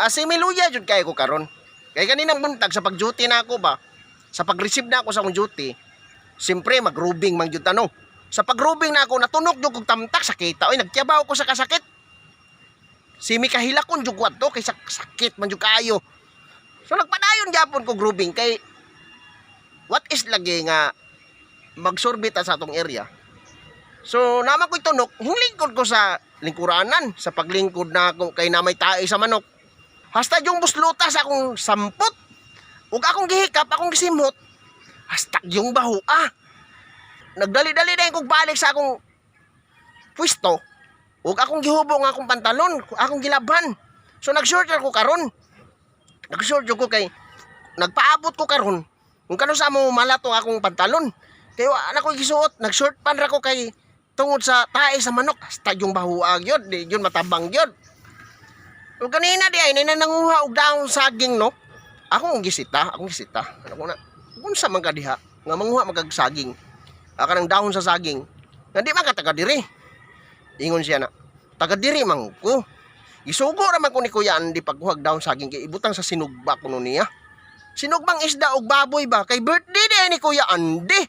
Asimiluya jud kay ko karon. Kay kaninang buntag sa pag-duty na ako ba, sa pag-receive na ako sa akong duty, siyempre mag-rubing man jud ano. Sa pag-rubing na ako natunog jud kog tamtak sakita. Oy nagtiyabaw ko sa kasakit. Simi kahilakon jud ko adto kay sakit man jud kayo. So nagpadayon gyapon ko grouping kay what is lagi nga magsorbita sa atong area. So naman ko'y tunok, hinglingkod ko sa lingkuranan, sa paglingkod na ako kay namay tae sa manok. Hasta yung busluta sa akong sampot. Ug akong gihikap, akong gisimhot. Hasta yung baho Nagdali-dali na kong balik sa akong pwesto. Ug akong gihubong akong pantalon, akong gilaban. So nag-short ko karon. Nag-short ko kay nagpaabot ko karon. Kung kano sa mo malato akong pantalon. Kay ana ko gisuot, nag-short pan ra ko kay tungod sa tae sa manok. Hasta yung bahuag yun, di yun matabang yun. Ug kanina di ay nananguha og daong saging no. Akong gisita. Ano ko na? Unsa man ka diha nga manguha magag saging. Aka ng dahon sa saging. Nga di man ka taga diri. Ingon siya na. Taga diri man ko. Isugo ra man ko ni Kuya Andy pagkuhag dahon saging kay ibutang sa sinugba kuno niya. Sinugbang isda og baboy ba kay birthday day ni Kuya Andy.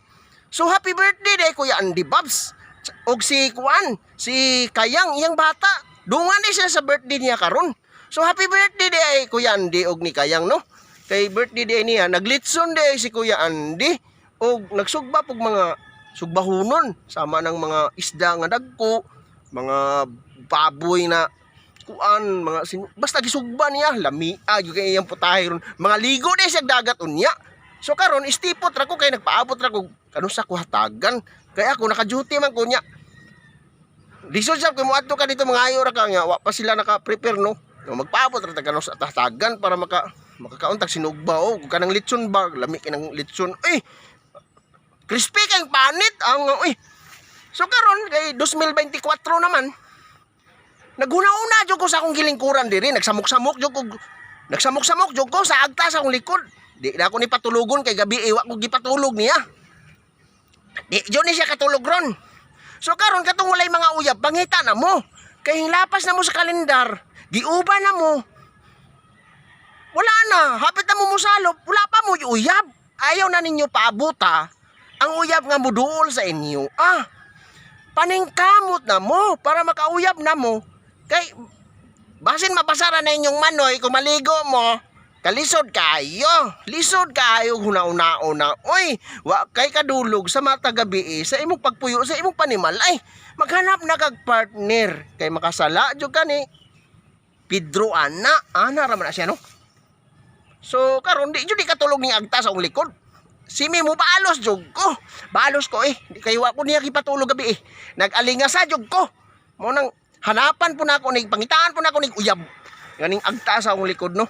So happy birthday day Kuya Andy Babs. Og si Kuan, si Kayang iyang bata. Dungan di siya sa birthday niya karon. So happy birthday day Kuya Andy og ni Kayang no. Kay birthday day niya naglitson day si Kuya Andy og nagsugba pug mga sugbahunon sama ng mga isda nga dagko, mga baboy na kuan, basta gisugba niya, lamia gyud kay iyang putahe ron. Mga ligo day siya dagat unya. So karon istipot ra ko kay nagpaabot ra ko kanu sa kuhatagan. Kay ako naka-duty man ko nya. Lisod sa kay moadto ka dito mga ayo ra ka nga wa pa sila naka-prepare no. Magpaabot ra ta kanu sa hatagan para makakauntag sinugba o kanang litson ba, lami kinang litson. Uy, crispy kayong panit ang uy. So karon kay 2024 naman. Naghuna-una jud ko sa akong gilingkuran diri, nagsamok-samok jud ko sa agta sa akong likod. Di na ako ni patulugon kay gabi iwa ko gipatulog niya. Di jud ni siya katulog ron. So karon katong walay mga uyab, pangita na mo. Kay lapas na mo sa kalendar, giuba na mo. Wala na, hapit na mo musalop, wala pa mo uyab. Ayaw na ninyo paabuta ang uyab nga muduol sa inyo. Paningkamot na mo para makauyab na mo. Kay basin mapasara na inyong manoy kung maligo mo. Kalisod kayo huna-una. Uy, wa kay kadulog sa mata gabi sa imong pagpuyo sa imong panimal ay maghanap na kag partner kay makasala jud kani. Pedro ana ra man na siya no. So karon di jud katulog ni agta sa akong likod. Simi mo balos jud ko. Balos ko di kay wa ko niya gipatulog gabi Nag-alinga sa jud ko. Mo nang hanapan po na ako ning pangitaan po na ako ning uyab. Ganing agta sa akong likod no.